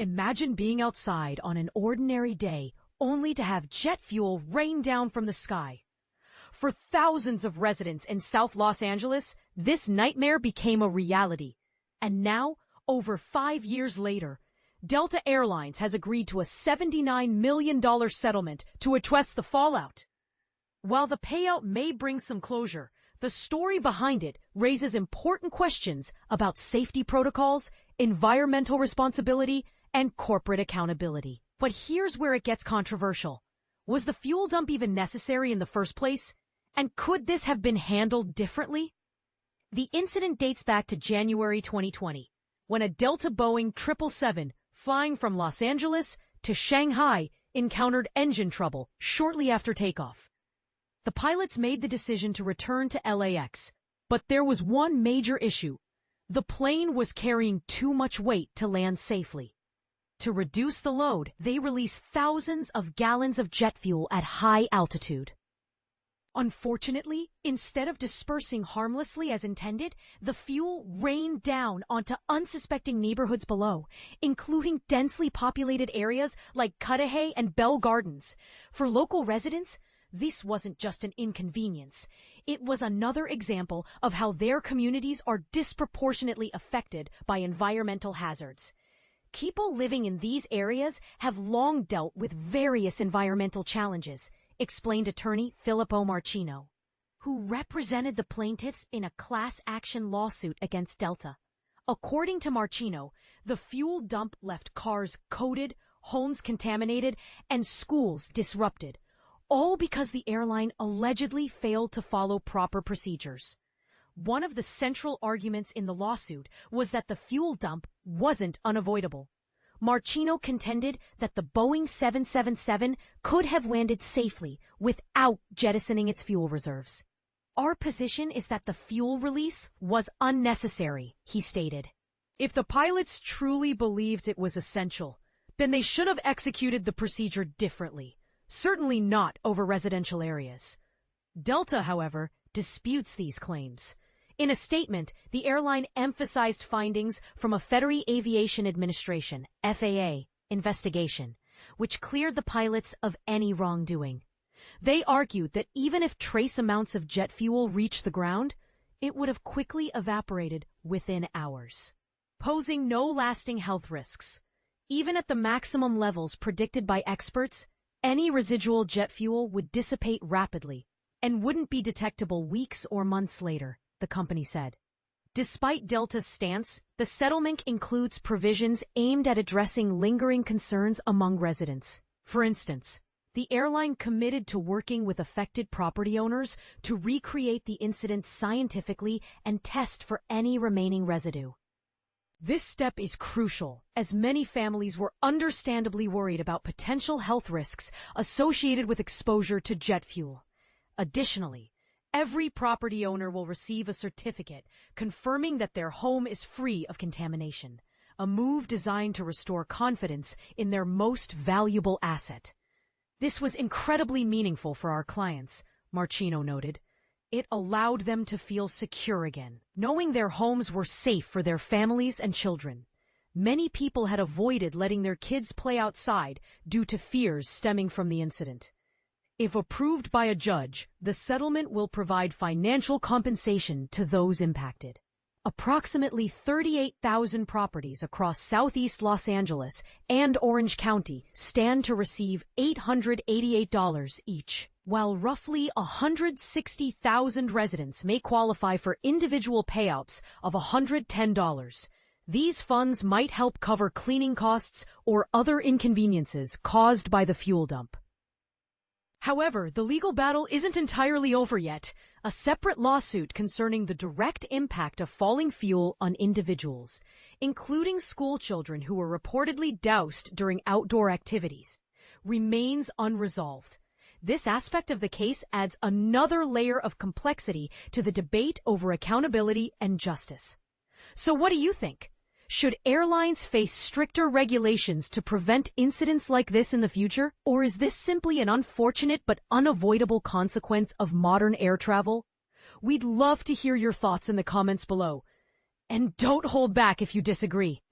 Imagine being outside on an ordinary day only to have jet fuel rain down from the sky. For thousands of residents in South Los Angeles, this nightmare became a reality. And now, over 5 years later, Delta Airlines has agreed to a $79 million settlement to address the fallout. While the payout may bring some closure, the story behind it raises important questions about safety protocols, environmental responsibility, and corporate accountability. But here's where it gets controversial. Was the fuel dump even necessary in the first place? And could this have been handled differently? The incident dates back to January 2020, when a Delta Boeing 777 flying from Los Angeles to Shanghai encountered engine trouble shortly after takeoff. The pilots made the decision to return to LAX, but there was one major issue. The plane was carrying too much weight to land safely. To reduce the load, they released thousands of gallons of jet fuel at high altitude. Unfortunately, instead of dispersing harmlessly as intended, the fuel rained down onto unsuspecting neighborhoods below, including densely populated areas like Cudahy and Bell Gardens. For local residents, this wasn't just an inconvenience. It was another example of how their communities are disproportionately affected by environmental hazards. People living in these areas have long dealt with various environmental challenges, explained attorney Filippo Marchino, who represented the plaintiffs in a class action lawsuit against Delta. According to Marchino, the fuel dump left cars coated, homes contaminated, and schools disrupted, all because the airline allegedly failed to follow proper procedures. One of the central arguments in the lawsuit was that the fuel dump wasn't unavoidable. Marchino contended that the Boeing 777 could have landed safely without jettisoning its fuel reserves. Our position is that the fuel release was unnecessary, he stated. If the pilots truly believed it was essential, then they should have executed the procedure differently, certainly not over residential areas. Delta, however, disputes these claims. In a statement, the airline emphasized findings from a Federal Aviation Administration (FAA) investigation, which cleared the pilots of any wrongdoing. They argued that even if trace amounts of jet fuel reached the ground, it would have quickly evaporated within hours, posing no lasting health risks. Even at the maximum levels predicted by experts, any residual jet fuel would dissipate rapidly and wouldn't be detectable weeks or months later, the company said. Despite Delta's stance, the settlement includes provisions aimed at addressing lingering concerns among residents. For instance, the airline committed to working with affected property owners to recreate the incident scientifically and test for any remaining residue. This step is crucial, as many families were understandably worried about potential health risks associated with exposure to jet fuel. Additionally, every property owner will receive a certificate confirming that their home is free of contamination, a move designed to restore confidence in their most valuable asset. This was incredibly meaningful for our clients, Marchino noted. It allowed them to feel secure again, knowing their homes were safe for their families and children. Many people had avoided letting their kids play outside due to fears stemming from the incident. If approved by a judge, the settlement will provide financial compensation to those impacted. Approximately 38,000 properties across southeast Los Angeles and Orange County stand to receive $888 each, while roughly 160,000 residents may qualify for individual payouts of $110. These funds might help cover cleaning costs or other inconveniences caused by the fuel dump. However, the legal battle isn't entirely over yet. A separate lawsuit concerning the direct impact of falling fuel on individuals, including school children who were reportedly doused during outdoor activities, remains unresolved. This aspect of the case adds another layer of complexity to the debate over accountability and justice. So what do you think? Should airlines face stricter regulations to prevent incidents like this in the future? Or is this simply an unfortunate but unavoidable consequence of modern air travel? We'd love to hear your thoughts in the comments below. And don't hold back if you disagree.